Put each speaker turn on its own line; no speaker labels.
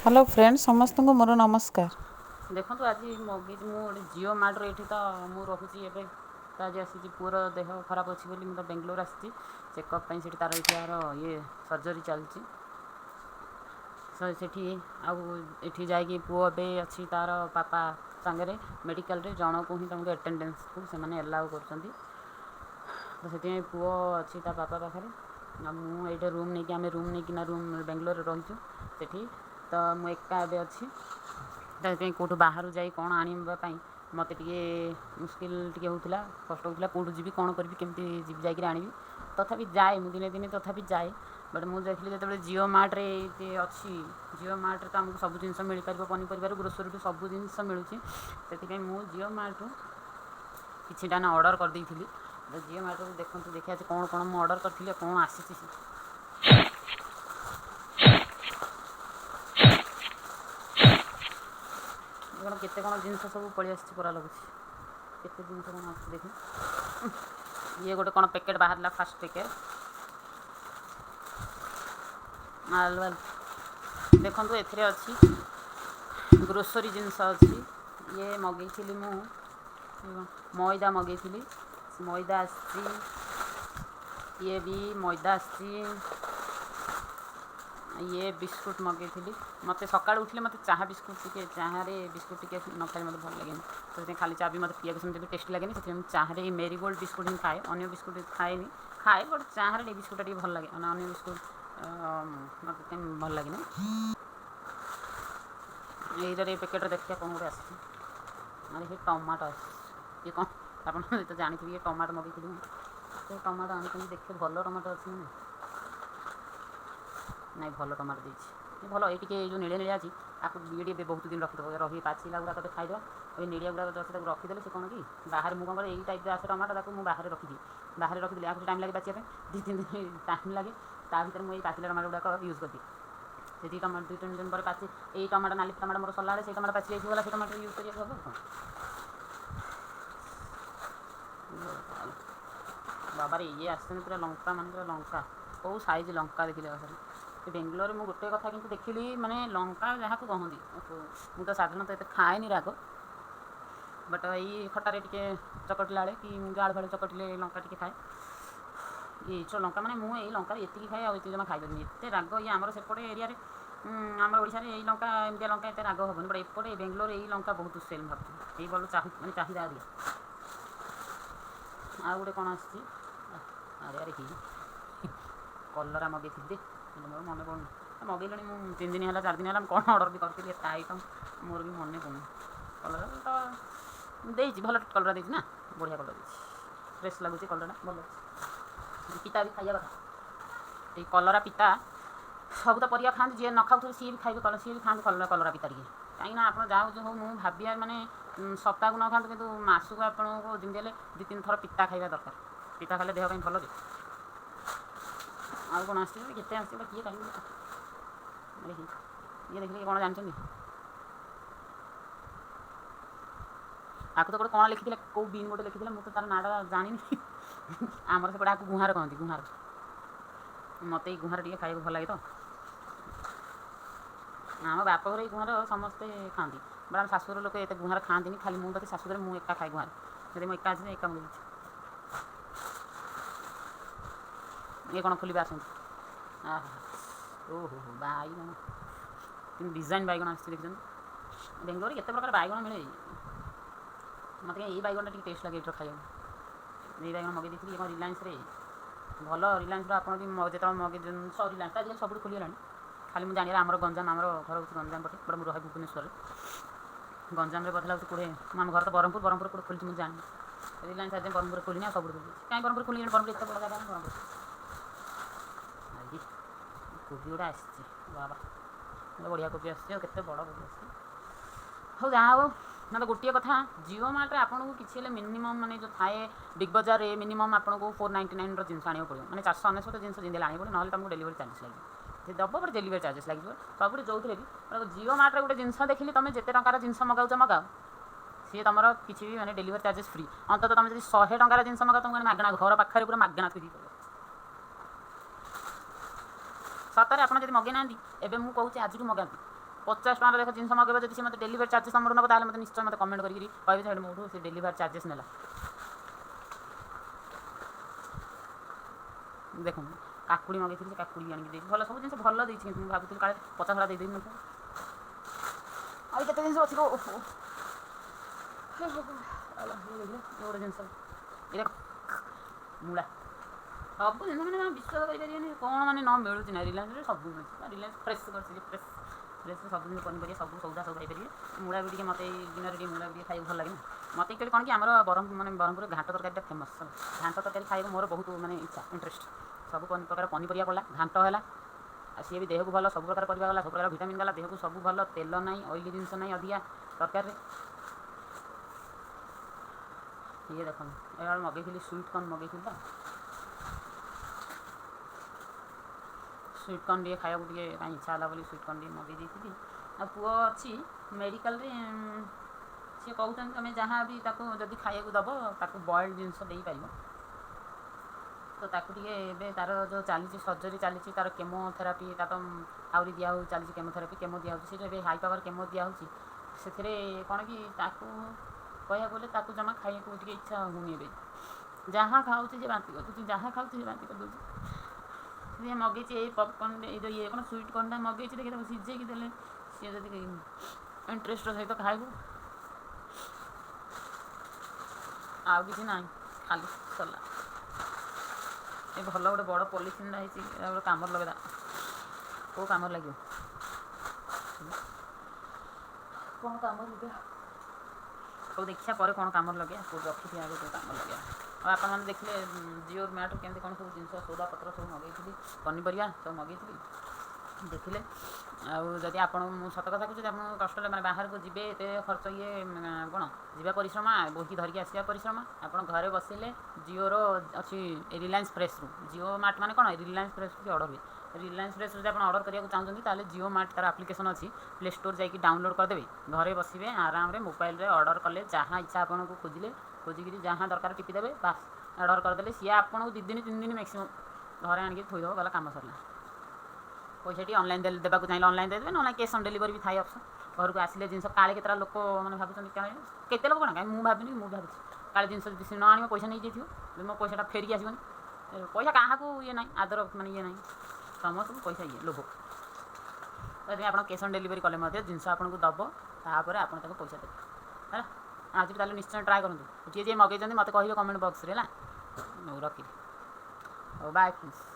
Hello friend समस्त को मोर नमस्कार।
देखो आज मगे मुझे जिओ मार्ट ये तो मुझे रोचे एवं तो आज आसी पुअर देह खराब अच्छी बोली मुझे बेंगलोर आसी चेकअप से तार ये सर्जरी चलती सेठी आठी जा पुओ ए अच्छी तार पापा सांगे मेडिकल रे जन को ही तुमको एटेंडेंस को से एलाउ कर तो पुओ अच्छी ता पापा पाखे मुझे रूम नहीं आम रूम नहीं रूम बेंगलोर रहीचु सेठी तो मुझे एका ए अच्छी कौटू बाहर जा कौन आने मत मुस्किल टी होता कष्ट होता कौटू जी कौन करी केमती जी जाकि तथापि जाए मुझे दिने दिने तथापि जाए बट मुझे देखिए जो जिओ मार्ट रे अच्छी जिओ मार्ट रे तो आमको सब जिन मिल पार पनीपर ग्रोसरी सब जिन मिलूँ से मुझे जिओ मार्ट रू किटा ना ऑर्डर कर दी थी जिओ मार्ट रू देखो देखिए कौन कौन मुझे ऑर्डर करी कौन आसी केते कौन जिन सब पलि आसा लगुच केते जिन कौन आस देख ये गोटे कौन पैकेट बाहर फास्ट पैकेट देखो एथे अच्छी ग्रोसरी जिनस अच्छी ये मगेली मु मैदा मगेली मैदा आसी ये भी मैदा आसी ये बिस्कुट मगेली मत सका उठे मत चाह बिस्कुट टी चाहे बिस्कुट टी न खाई मत भल लगे तो खाली चा भी मत पीया सेमती टेस्ट लगे से चाहे मेरीगोल्ड बिस्कुट ही खाए अन्य बिस्कुट खाए खाए बट चाहे बिस्कुट टी भल लगे अन्य बिस्कुट मत भल लगे ये पैकेट देखिए कौन गोटे आसी टमाटो ये कौन आप तो जानते ये टमाटो मगेली तो टमाटो आनी देखिए भल टमाटो अच्छी ना भल टमाटो देती भल ये जो नीड़े नीड़े अच्छी आपको ये बहुत दिन रखिद रही पाचिला गुड़ा तो खाईद ये नीड़िया गुड़ा अच्छे रखीदे से कौन कि बाहर मुझे कौन यही टाइप आसे टमाटो मुझे बाहर रखिदी बाहर रखिदी आपको टाइम लगे पाचिया दी तीन दिन टाइम लगे ता भर मुझे पाचिला टमाटो गुड़ाक यूज करती से टमाटो 2-3 दिन पर पाची यही टमाटो नाली टमाटो मोर सला से टमाटो पाची जाइए से टमाटो यूज करिए बाबार ये आसते पूरा लंका मान पूरा लंका कौ साइज लंका देखिए सर बेंगलोर में गोटे कथा कि देखिली माने लंका जहाँ को कहती मुझे साधारणतः ये खाएनि राग बट ये खटारे टे चकटला कि आड़ फाड़ चकटिले लंका टी खाए ये लंका मैंने मुझे लंका ये खाए आते जमा खाई एत राग ये आम सेपटे एरिया आम ओडिशा रे लंका एमती लंका एत राग हेनी बट एपटे बेंगलोर यही लंका बहुत सेल भाव ये भल मैंने चाहिदा अधिक आ गोटे कौन आसी अरे अरे ही कलरा मगेदी मोर मन पड़ू मगेली मुझे 3 दिन है 4 दिन है कौन ऑर्डर भी करी एत आइटम मोर भी मन पड़ू कलरा तो देती भल कलरा देती ना बढ़िया कलर देती फ्रेश लगुच कलरा भल पिता भी खाइया कथा ये कलरा पिता सब तो परिया खाते जी न खाऊ सी भी खाइबे कलर सी भी खाते कलरा पिता टे कहीं आप जाओ जो मुझे भाविया मानने सप्ताह को न खाते कि मसक आपको जमी 2-3 थर पिता खाଇବା दरकार पिता खाले देह भल जे आउ कौन आसते किए कहीं ये देखिए कौन जानते आपको तो गोटे कौन लिखी कौ बीन गोटे लिखी मुझे तार नाटा जानी आमर सेपटे आपको गुहार कहती गुहार मत गुहार टे खाई भल लगे तो आम बाप घर गुहार समस्ते खाती बट आम शाशुर लोग ये गुहार खाती खाली मुझे शाशुर मुझे एका खाए गुहार जब मुझे एका अच्छे एका मुझे ये कौन खोल आस ओहो बैगण कि डिजाइन बैगण आस देखते बेंगलोर ये प्रकार बैगण मिले मत ये बैगण टी टेस्ट लगे खाई ये बैगण मगे दी कौन रिलायंस भल रिलायंस आप जो मगे रिलायंस आज सब खोलीगला खाली मुझे जानिए आम गंजाम आम घर हूँ गंजाम पटे बट मुझे रहे भुवनेश्वर गंजाम पता लगे कौटे आम घर तो ब्रह्मपुर कौटे खोली मुझे जानी रिलायंस आज ब्रह्मपुर खोलनी सब कहीं ब्रह्मपुर खोली ब्रह्मपुर एत बड़ा जगह ब्रह्मपुर कोबी गुड़ा आसी बाबा बढ़िया कोबी आसके बड़ कोबी आस जहाँ हो ना तो गोटे कथा जिओ मार्ट आपको किसी मिनिमम माने जो थाए बिग बजार रे मिनिमम आपको 499 जिन आने पड़ो मैंने 499 जिन जिंदे आने पड़ो ना तुमको डेलीवरी चार्जेस लगे दब बट डेलीवरी चार्जेस लगे सब जो थे भी जिओ मार्ट गोटे जिन देखिए तुम जिते टकर जिन मगाऊ मगाओ सी तुम किसी भी मैंने डेलीवरी चार्जेस फ्री अंत तुम जो 100 टकर जिन मगाओ तुमको मागणा घर पाखे पूरा मागणा थी सतरे आप मगे ना एवं मुझे आज मगाती 50 ଟଙ୍କାର ଦେଖ ଜିନିଷ ମଗାଇବ ଯଦି ସେ ମୋତେ ଡେଲିଭରି ଚାର୍ଜେସ୍ ଆମର ନେବ ତାହେଲେ ମୋତେ ନିଶ୍ଚୟ ମୋତେ କମେଣ୍ଟ କରିକି କହିବେ ଯେ ମୋଠୁ ସେ ଡେଲିଭରି ଚାର୍ଜେସ୍ ନେଲା। ଦେଖନ୍ତୁ କାକୁଡ଼ି ମଗାଇଥିଲି ସେ କାକୁଡ଼ି ଆଣିକି ଦେଇଛି ଭଲ ସବୁ ଜିନିଷ ଭଲ ଦେଇଛି କିନ୍ତୁ ମୁଁ ଭାବୁଥିଲି କାଳେ 50 ଟଙ୍କା ଦେଇଦେବି ମୋତେ ଆଉ କେତେ ଜିନିଷ ଅଛି ଗୋଟେ ଜିନିଷ ଏଇଟା ମୂଳା ସବୁ ଜିନିଷ ମାନେ ବିଶ୍ୱାସ କରିପାରିବେନି କ'ଣ ମାନେ ନ ମିଳୁଛି ନା ରିଲାଏନ୍ସରେ ସବୁ ମିଳୁଛି ରିଲାଏନ୍ସ ଫ୍ରେଶ୍ କରିଛି ଫ୍ରେଶ୍ ସବୁ ଜିନିଷ ପନିପରିବା ସବୁ ସଉଦା ସବୁ ପାଇପାରିବେ ମୂଳା ବି ଟିକେ ମୋତେ ଏଇ ଦିନରେ ଟିକେ ମୂଳା ବି ଟିକେ ଖାଇବାକୁ ଭଲ ଲାଗେ ନା ମୋତେ ଆକ୍ଚୁଆଲି କ'ଣ କି ଆମର ବ୍ରହ୍ମପୁର ଘାଣ୍ଟ ତରକାରୀଟା ଫେମସ୍ ଘାଣ୍ଟ ତରକାରୀ ଖାଇବାକୁ ମୋର ବହୁତ ମାନେ ଇଚ୍ଛା ଇଣ୍ଟରେଷ୍ଟ ସବୁ ପ୍ରକାର ପନିପରିବା ପଡ଼ିଲା ଘାଣ୍ଟ ହେଲା ଆଉ ସିଏ ବି ଦେହକୁ ଭଲ ସବୁ ପ୍ରକାର ପରିବା ଗଲା ସବୁ ପ୍ରକାର ଭିଟାମିନ୍ ଗଲା ଦେହକୁ ସବୁ ଭଲ ତେଲ ନାହିଁ ଅଏଲି ଜିନିଷ ନାହିଁ ଅଧିକା ତରକାରୀରେ ଇଏ ଦେଖନ୍ତୁ ଏଇଟା ମଗେଇଥିଲି ସୁଇଟ୍ କର୍ଣ୍ଣ ମଗେଇଥିଲି ତ ସୁଇଟ୍ କର୍ଣ୍ଣ ଟିକେ ଖାଇବାକୁ ଟିକେ କାଇଁ ଇଚ୍ଛା ହେଲା ବୋଲି ସୁଇଟ୍ କର୍ଣ୍ଣ ଟିକେ ମଗେଇ ଦେଇଥିଲି ଆଉ ପୁଅ ଅଛି ମେଡ଼ିକାଲରେ ସିଏ କହୁଛନ୍ତି ତୁମେ ଯାହା ବି ତାକୁ ଯଦି ଖାଇବାକୁ ଦେବ ତାକୁ ବଏଲ୍ଡ ଜିନିଷ ଦେଇପାରିବ ତ ତାକୁ ଟିକେ ଏବେ ତା'ର ଯେଉଁ ଚାଲିଛି ସର୍ଜରୀ ଚାଲିଛି ତା'ର କେମୋଥେରାପି ତା ତ ଆହୁରି ଦିଆହେଉଛି ଚାଲିଛି କେମୋଥେରାପି କେମୋ ଦିଆହେଉଛି ସେଇଟା ଏବେ ହାଇ ପାୱାର କେମୋ ଦିଆହେଉଛି ସେଥିରେ କ'ଣ କି ତାକୁ କହିବାକୁ ଗଲେ ତାକୁ ଜମା ଖାଇବାକୁ ଟିକେ ଇଚ୍ଛା ହେଉନି ଏବେ ଯାହା ଖାଉଛି ଯେ ବାନ୍ତି କରିଦେଉଛି ଯାହା ଖାଉଛି ଯେ ବାନ୍ତି କରିଦେଉଛି ସିଏ ମଗେଇଛି ଏଇ ପପକର୍ଣ୍ଣ ଏଇ ଯେଉଁ ଇଏ କ'ଣ ସୁଇଟ୍ କର୍ଣ୍ଣଟା ମଗେଇଛି ଦେଖି ତାକୁ ସିଝେଇକି ଦେଲେ ସିଏ ଯଦି ଇଣ୍ଟରେଷ୍ଟର ସହିତ ଖାଇବୁ ଆଉ କିଛି ନାହିଁ ଖାଲି ସରିଲା ଏ ଭଲ ଗୋଟେ ବଡ଼ ପଲିଥିନ୍ଟା ହେଇଛି ଏଇଟା ଗୋଟେ କାମରେ ଲଗେଇଦା କେଉଁ କାମରେ ଲାଗିବ କ'ଣ କାମରେ ଲଗେଇବା କେଉଁ ଦେଖିବା ପରେ କ'ଣ କାମରେ ଲଗେଇବା କେଉଁଠି ରଖିଥିବା ଆଗ କେଉଁ କାମରେ ଲଗେଇବା ଆଉ ଆପଣମାନେ ଦେଖିଲେ ଜିଓ ମ୍ୟାଟ୍ କେମିତି କ'ଣ ସବୁ ଜିନିଷ ସଉଦାପତ୍ର ସବୁ ମଗେଇଥିଲି ପନିପରିବା ସବୁ ମଗେଇଥିଲି ଦେଖିଲେ ଆଉ ଯଦି ଆପଣ ମୁଁ ସତ କଥା କହୁଛି ଯଦି ଆପଣ କଷ୍ଟରେ ମାନେ ବାହାରକୁ ଯିବେ ଏତେ ଖର୍ଚ୍ଚ ଇଏ କ'ଣ ଯିବା ପରିଶ୍ରମ ବୋହିକି ଧରିକି ଆସିବା ପରିଶ୍ରମ ଆପଣ ଘରେ ବସିଲେ ଜିଓର ଅଛି ରିଲାଏନ୍ସ ଫ୍ରେଶରୁ ଜିଓ ମାର୍ଟ ମାନେ କ'ଣ ରିଲାଏନ୍ସ ଫ୍ରେଶରୁ ବି ଅର୍ଡ଼ର ହୁଏ ରିଲାଏନ୍ସ ଫ୍ରେଶରୁ ଯଦି ଆପଣ ଅର୍ଡ଼ର କରିବାକୁ ଚାହୁଁଛନ୍ତି ତାହେଲେ ଜିଓ ମାର୍ଟ ତା'ର ଆପ୍ଲିକେସନ୍ ଅଛି ପ୍ଲେ ଷ୍ଟୋର୍ ଯାଇକି ଡାଉନଲୋଡ଼୍ କରିଦେବେ ଘରେ ବସିବେ ଆରାମରେ ମୋବାଇଲରେ ଅର୍ଡ଼ର କଲେ ଯାହା ଇଚ୍ଛା ଆପଣଙ୍କୁ ଖୋଜିକିରି ଯାହା ଦରକାର ଟିପିଦେବେ ବାସ୍ ଅର୍ଡ଼ର କରିଦେଲେ ସିଏ ଆପଣଙ୍କୁ 2 ଦିନ 3 ଦିନ ମ୍ୟାକ୍ସିମମ୍ ଘରେ ଆଣିକି ଥୋଇଦେବ ଗଲା କାମ ସରିଲା ପଇସାଟି ଅନଲାଇନ୍ ଦେବାକୁ ଚାହିଁଲେ ଅନଲାଇନ୍ ଦେଇଦେବେ ନହେଲେ କ୍ୟାସ୍ ଅନ୍ ଡେଲିଭରି ବି ଥାଏ ଅପସନ୍ ଘରକୁ ଆସିଲେ ଜିନିଷ କାଳେ କେତେଟା ଲୋକ ମାନେ ଭାବୁଛନ୍ତି କାଳେ କେତେ ଲୋକ କ'ଣ କାହିଁ ମୁଁ ଭାବିନି ମୁଁ ଭାବୁଛି କାଳେ ଜିନିଷ ଯଦି ସେ ନ ଆଣିବ ପଇସା ନେଇଯାଇଥିବ ଯଦି ମୋ ପଇସାଟା ଫେରିକି ଆସିବନି ପଇସା କାହାକୁ ଇଏ ନାହିଁ ଆଦର ମାନେ ଇଏ ନାହିଁ ସମସ୍ତଙ୍କୁ ପଇସା ଇଏ ଲୋଭ ଯଦି ଆପଣ କ୍ୟାସ୍ ଅନ୍ ଡେଲିଭରି କଲେ ମଧ୍ୟ ଜିନିଷ ଆପଣଙ୍କୁ ଦେବ ତାପରେ ଆପଣ ତାକୁ ପଇସା ଦେବେ ହେଲା ଆଜି ବି ତାହେଲେ ନିଶ୍ଚୟ ଟ୍ରାଏ କରନ୍ତୁ ଯିଏ ଯିଏ ମଗେଇଛନ୍ତି ମୋତେ କହିବେ କମେଣ୍ଟ ବକ୍ସରେ ହେଲା ମୁଁ ରଖିଲି ହଉ ବାଏ ଫ୍ରେଣ୍ଡସ୍।